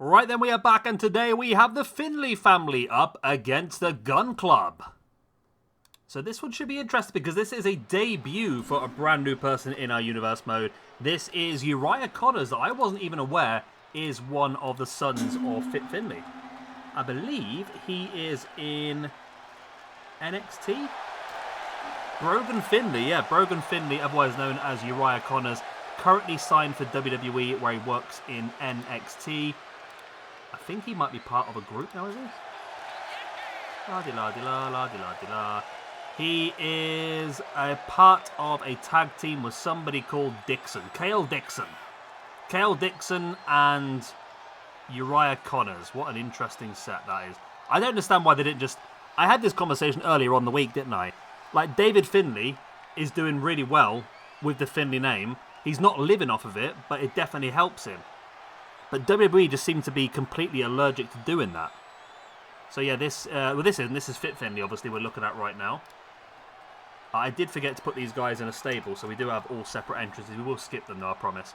Right then, we are back, and today we have the Finlay family up against the Gunn Club. So this one should be interesting because this is a debut for a brand new person in our universe mode. This is Uriah Connors, that I wasn't even aware is one of the sons of Finlay. I believe he is in NXT? Brogan Finlay, yeah, Brogan Finlay, otherwise known as Uriah Connors, currently signed for WWE where he works in NXT. I think he might be part of a group now, is he? La-di-la-di-la, la-di-la-di-la. He is a part of a tag team with somebody called Dixon. Kale Dixon. Kale Dixon and Uriah Connors. What an interesting set that is. I don't understand why they didn't just... I had this conversation earlier on the week, didn't I? Like, David Finlay is doing really well with the Finlay name. He's not living off of it, but it definitely helps him. But WWE just seem to be completely allergic to doing that. So yeah, this is Fit Finlay, obviously, we're looking at right now. I did forget to put these guys in a stable, so we do have all separate entrances. We will skip them though, I promise.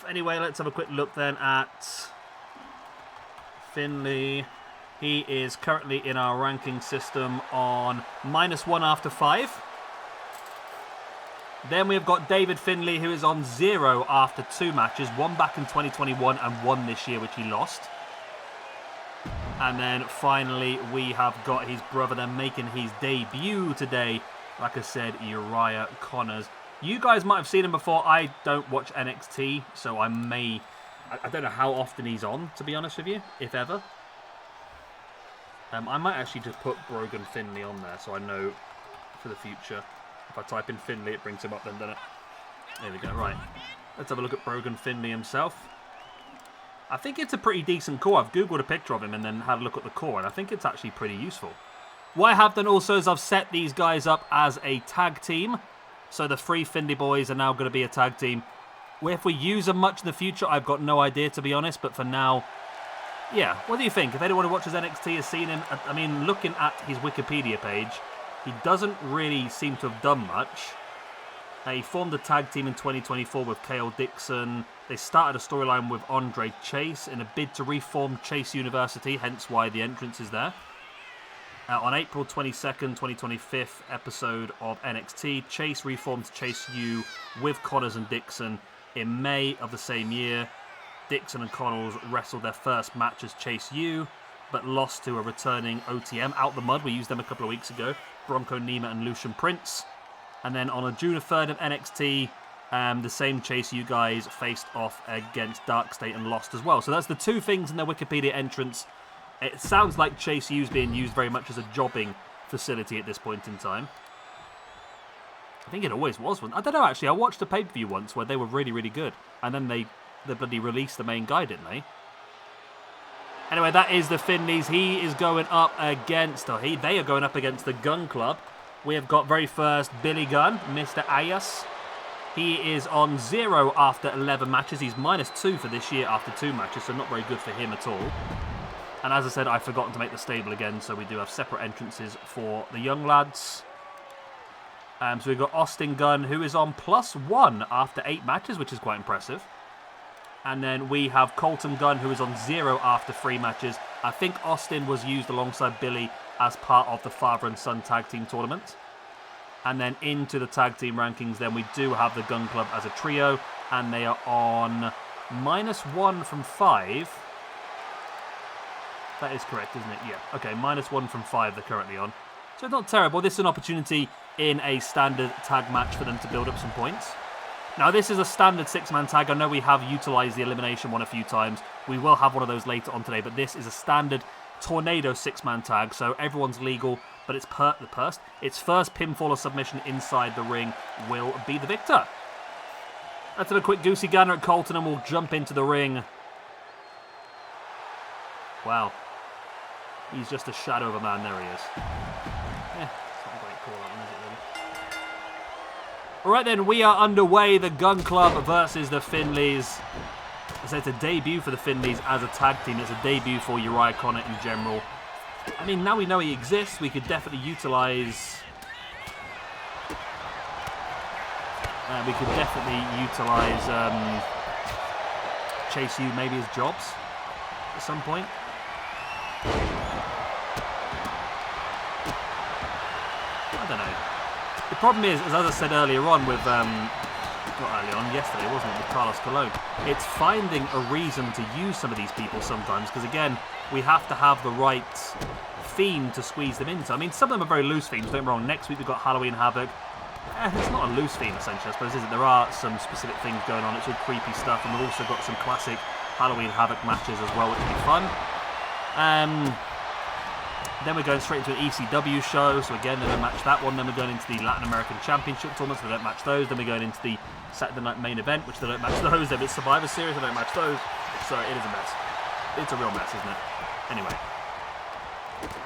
Anyway, let's have a quick look then at Finlay. He is currently in our ranking system on -1 after 5. Then we've got David Finlay, who is on 0 after 2 matches. 1 back in 2021 and 1 this year, which he lost. And then finally, we have got his brother then making his debut today. Like I said, Uriah Connors. You guys might have seen him before. I don't watch NXT, so I don't know how often he's on, to be honest with you, if ever. I might actually just put Brogan Finlay on there, so I know for the future. If I type in Finlay, it brings him up then, doesn't it? There we go, right. Let's have a look at Brogan Finlay himself. I think it's a pretty decent core. I've Googled a picture of him and then had a look at the core, and I think it's actually pretty useful. What I have done also is I've set these guys up as a tag team. So the 3 Finlay boys are now going to be a tag team. If we use them much in the future, I've got no idea, to be honest. But for now, yeah. What do you think? If anyone who watches NXT has seen him, I mean, looking at his Wikipedia page, he doesn't really seem to have done much. He formed a tag team in 2024 with Kale Dixon. They started a storyline with Andre Chase in a bid to reform Chase University, hence why the entrance is there. On April 22nd, 2025 episode of NXT, Chase reformed Chase U with Connors and Dixon. In May of the same year, Dixon and Connors wrestled their first match as Chase U, but lost to a returning OTM out the mud. We used them a couple of weeks ago. Bronco Nima and Lucian Prince. And then on June 3rd of NXT, the same Chase U guys faced off against Dark State and lost as well. So that's the 2 things in their Wikipedia entrance. It sounds like Chase U is being used very much as a jobbing facility at this point in time. I think it always was one. I don't know, actually. I watched a pay-per-view once where they were really, really good. And then they bloody released the main guy, didn't they? Anyway, that is the Finlays. He is going up against... they are going up against the Gunn Club. We have got very first Billy Gunn, Mr. Ayas. He is on 0 after 11 matches. He's -2 for this year after 2 matches, so not very good for him at all. And as I said, I've forgotten to make the stable again, so we do have separate entrances for the young lads. So we've got Austin Gunn, who is on +1 after 8 matches, which is quite impressive. And then we have Colten Gunn, who is on 0 after 3 matches. I think Austin was used alongside Billy as part of the father and son tag team tournament. And then into the tag team rankings, then we do have the Gunn Club as a trio, and they are on -1 from 5. That is correct, isn't it? Yeah. Okay, -1 from 5 they're currently on. So not terrible. This is an opportunity in a standard tag match for them to build up some points. Now, this is a standard 6-man tag. I know we have utilised the elimination one a few times. We will have one of those later on today, but this is a standard tornado 6-man tag, so everyone's legal, but it's its first pinfall or submission inside the ring will be the victor. Let's have a quick goosey gander at Colten and we'll jump into the ring. Wow. He's just a shadow of a man. There he is. It's not a great call, that one, is it, really? Alright then, we are underway. The Gunn Club versus the Finlays. So it's a debut for the Finlays as a tag team. It's a debut for Uriah Connors in general. I mean, now we know he exists, we could definitely utilise... Chase U maybe as jobs. at some point. I don't know. The problem is, as I said earlier on with, not earlier on, yesterday, wasn't it, with Carlos Colon, it's finding a reason to use some of these people sometimes, because again, we have to have the right theme to squeeze them into. I mean, some of them are very loose themes, don't get me wrong. Next week we've got Halloween Havoc. It's not a loose theme, essentially, I suppose, is it? There are some specific things going on. It's all creepy stuff, and we've also got some classic Halloween Havoc matches as well, which will be fun. Then we're going straight into an ECW show, so again, they don't match that one. Then we're going into the Latin American Championship tournament, so they don't match those. Then we're going into the Saturday Night Main Event, which they don't match those. Then it's Survivor Series, they don't match those. So it is a mess. It's a real mess, isn't it? Anyway.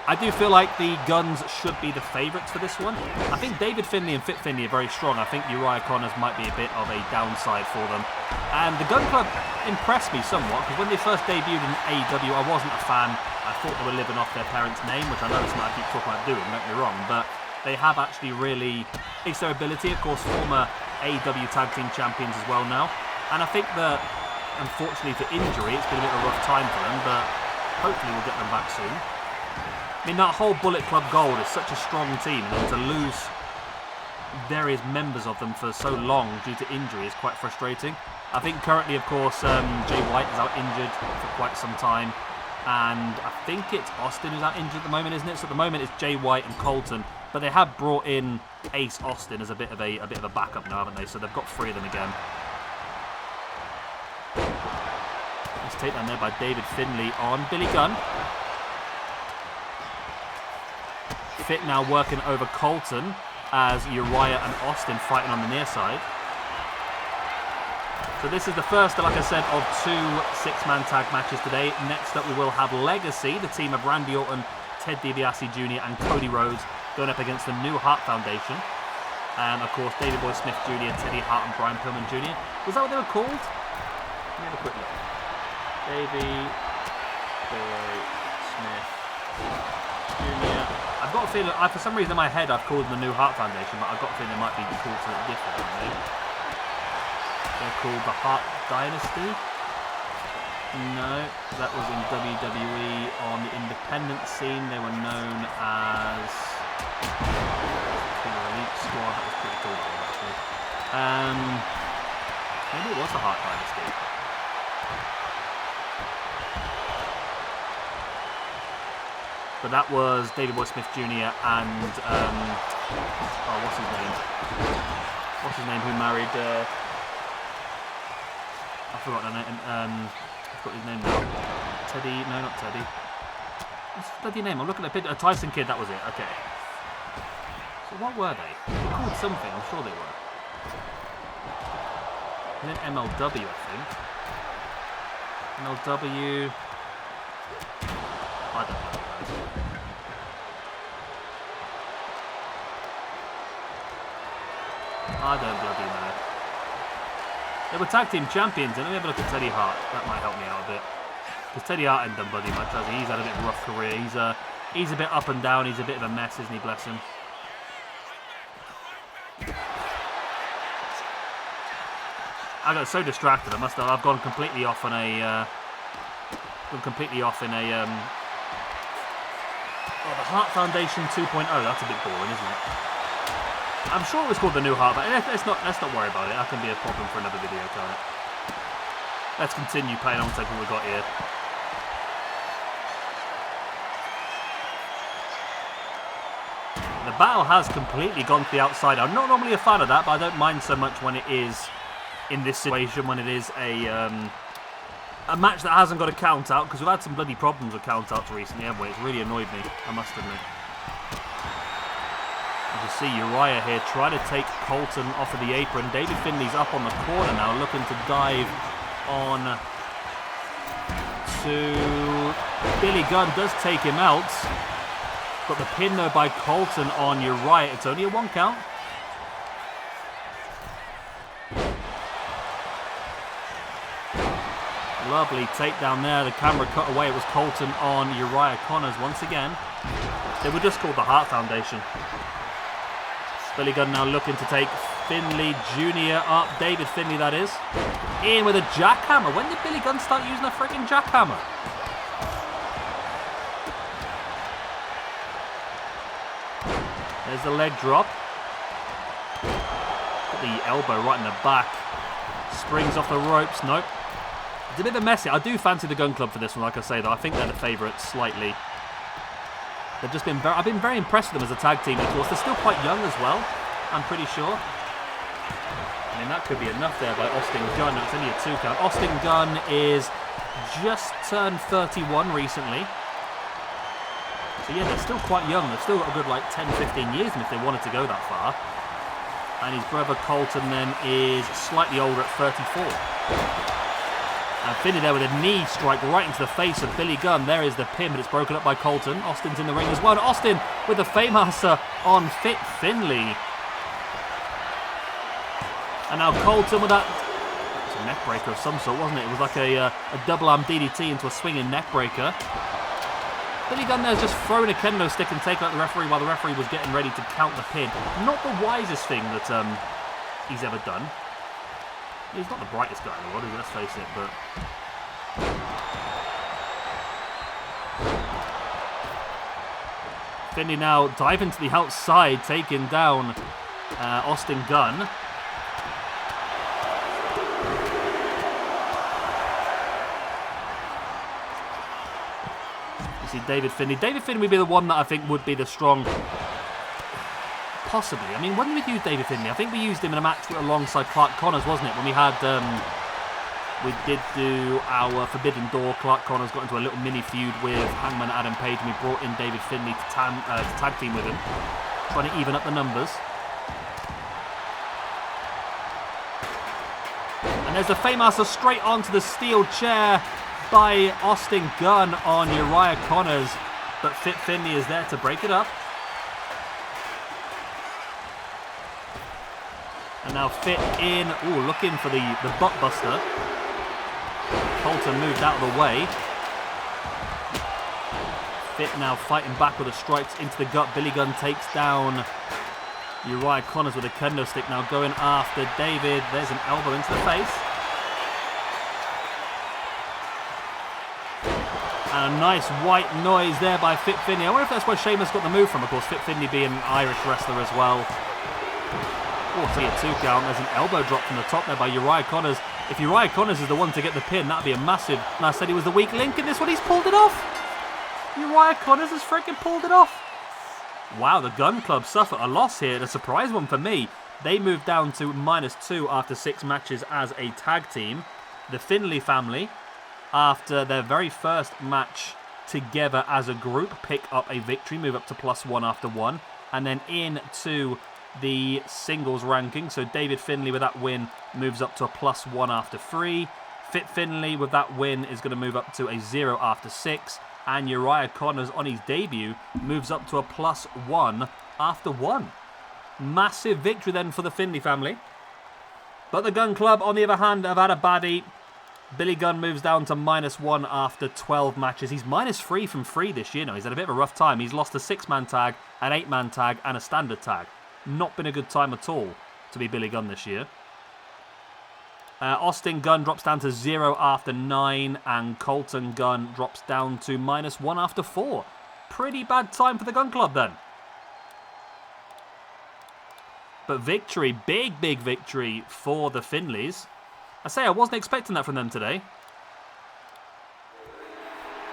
I do feel like the Guns should be the favourites for this one. I think David Finlay and Fit Finlay are very strong. I think Uriah Connors might be a bit of a downside for them. And the Gun Club impressed me somewhat, because when they first debuted in AEW, I wasn't a fan. I thought they were living off their parents' name, which I know it's what I keep talking about doing, don't get me wrong, but they have actually really increased their ability. Of course, former AEW Tag Team Champions as well now. And I think that, unfortunately for injury, it's been a bit of a rough time for them, but hopefully we'll get them back soon. I mean, that whole Bullet Club Gold is such a strong team, and to lose various members of them for so long due to injury is quite frustrating. I think currently, of course, Jay White is out injured for quite some time, and I think it's Austin who's out injured at the moment, isn't it? So at the moment it's Jay White and Colten, but they have brought in Ace Austin as a bit of a backup now, haven't they? So they've got 3 of them again. Let's take down there by David Finlay on Billy Gunn. Fit now working over Colten as Uriah and Austin fighting on the near side. So this is the first, like I said, of 2 6-man tag matches today. Next up we will have Legacy, the team of Randy Orton, Ted DiBiase Jr. and Cody Rhodes going up against the New Hart Foundation. And of course Davey Boy Smith Jr., Teddy Hart and Brian Pillman Jr. Was that what they were called? Let me have a quick look. Davey Boy Smith Jr. I've got a feeling, for some reason in my head I've called them the New Hart Foundation, but I've got a feeling they might be called something different, aren't they? They're called the Hart Dynasty? No, that was in WWE. On the independent scene, they were known as the Elite Squad. That was pretty cool, actually. Maybe it was the Hart Dynasty. But that was Davey Boy Smith Jr. and what's his name? What's his name? Who married? I forgot the name. I forgot his name now. Teddy? No, not Teddy. What's his bloody name? I'm looking at a picture. Tyson Kidd. That was it. Okay. So what were they? They were called something. I'm sure they were. And then MLW, I think. MLW. I don't know. I don't bloody know. They were tag team champions, and let me have a look at Teddy Hart. That might help me out a bit. Because Teddy Hart ain't done bloody much, has he? He's had a bit of a rough career. He's a bit up and down. He's a bit of a mess, isn't he? Bless him. I got so distracted. I've gone completely off on a. The Hart Foundation 2.0. That's a bit boring, isn't it? I'm sure it was called the New Hart, but let's not worry about it. That can be a problem for another video, can't it? Let's continue playing on what we've got here. The battle has completely gone to the outside. I'm not normally a fan of that, but I don't mind so much when it is in this situation, when it is a match that hasn't got a count out, because we've had some bloody problems with count outs recently, haven't we? It's really annoyed me, I must admit. You can see Uriah here trying to take Colten off of the apron. David Finlay's up on the corner now, looking to dive on to Billy Gunn. Does take him out. Got the pin though by Colten on Uriah. It's only a 1 count. Lovely takedown there. The camera cut away. It was Colten on Uriah Connors once again. They were just called the Hart Foundation. Billy Gunn now looking to take Finlay Jr. up. David Finlay, that is. In with a jackhammer. When did Billy Gunn start using a freaking jackhammer? There's the leg drop. Got the elbow right in the back. Springs off the ropes. Nope. It's a bit of a messy. I do fancy the Gun Club for this one, like I say, though. I think they're the favourites slightly. They've just been I've been very impressed with them as a tag team, of course. They're still quite young as well, I'm pretty sure. I mean, that could be enough there by Austin Gunn. It's only a 2 count. Austin Gunn is just turned 31 recently. So yeah, they're still quite young. They've still got a good like 10, 15 years if they wanted to go that far. And his brother Colten then is slightly older at 34. And Finlay there with a knee strike right into the face of Billy Gunn. There is the pin, but it's broken up by Colten. Austin's in the ring as well. And Austin with the Faymaster on Fit Finlay. And now Colten with that... It's a neck breaker of some sort, wasn't it? It was like a double arm DDT into a swinging neck breaker. Billy Gunn there's just throwing a kendo stick and taking out the referee while the referee was getting ready to count the pin. Not the wisest thing that he's ever done. He's not the brightest guy in the world, let's face it, but... Finlay now diving to the outside, taking down Austin Gunn. You see David Finlay. David Finlay would be the one that I think would be the strong... Possibly. I mean, when did we use David Finlay? I think we used him in a match alongside Clark Connors, wasn't it? When we had, we did do our Forbidden Door. Clark Connors got into a little mini feud with Hangman Adam Page, and we brought in David Finlay to tag team with him, trying to even up the numbers. And there's the Faymaster straight onto the steel chair by Austin Gunn on Uriah Connors, but Fit Finlay is there to break it up. And now Fit in, looking for the butt buster. Colten moved out of the way. Fit now fighting back with the strikes into the gut. Billy Gunn takes down Uriah Connors with a kendo stick, now going after David. There's an elbow into the face. And a nice white noise there by Fit Finlay. I wonder if that's where Sheamus got the move from. Of course, Fit Finlay being an Irish wrestler as well. Oh, see a 2 count. There's an elbow drop from the top there by Uriah Connors. If Uriah Connors is the one to get the pin, that'd be a massive... And I said he was the weak link in this one. He's pulled it off. Uriah Connors has freaking pulled it off. Wow, the Gun Club suffer a loss here. A surprise one for me. They moved down to -2 after 6 matches as a tag team. The Finlay family, after their very first match together as a group, pick up a victory, move up to +1 after 1. And then into the singles ranking. So David Finlay with that win moves up to a +1 after 3. Fit Finlay with that win is going to move up to a 0 after 6. And Uriah Connors on his debut moves up to a +1 after 1. Massive victory then for the Finlay family. But the Gun Club, on the other hand, have had a baddie. Billy Gunn moves down to -1 after 12 matches. He's -3 from 3 this year now. He's had a bit of a rough time. He's lost a 6-man tag, an 8-man tag, and a standard tag. Not been a good time at all to be Billy Gunn this year. Austin Gunn drops down to 0 after 9, and Colten Gunn drops down to -1 after 4. Pretty bad time for the Gun Club then. But victory, big victory for the Finlays. I say I wasn't expecting that from them today.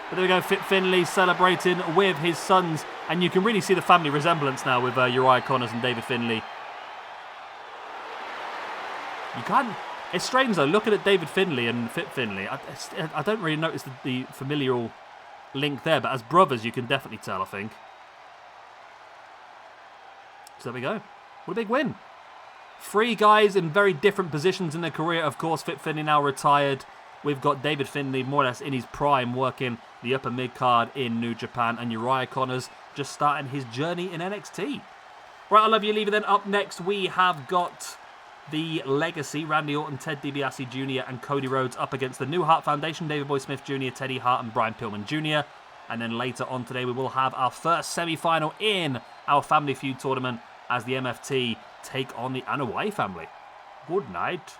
But there we go, Fit Finlay celebrating with his sons. And you can really see the family resemblance now with Uriah Connors and David Finlay. You can't... It's strange though, looking at David Finlay and Fit Finlay, I don't really notice the familial link there. But as brothers, you can definitely tell, I think. So there we go. What a big win. 3 guys in very different positions in their career. Of course, Fit Finlay now retired. We've got David Finlay more or less in his prime working the upper mid-card in New Japan. And Uriah Connors just starting his journey in NXT. Right, I love you, leave it then. Up next, we have got the Legacy. Randy Orton, Ted DiBiase Jr. and Cody Rhodes up against the New Heart Foundation. David Boy Smith Jr., Teddy Hart and Brian Pillman Jr. And then later on today, we will have our first semi-final in our Family Feud tournament as the MFT take on the Anoa'i family. Good night.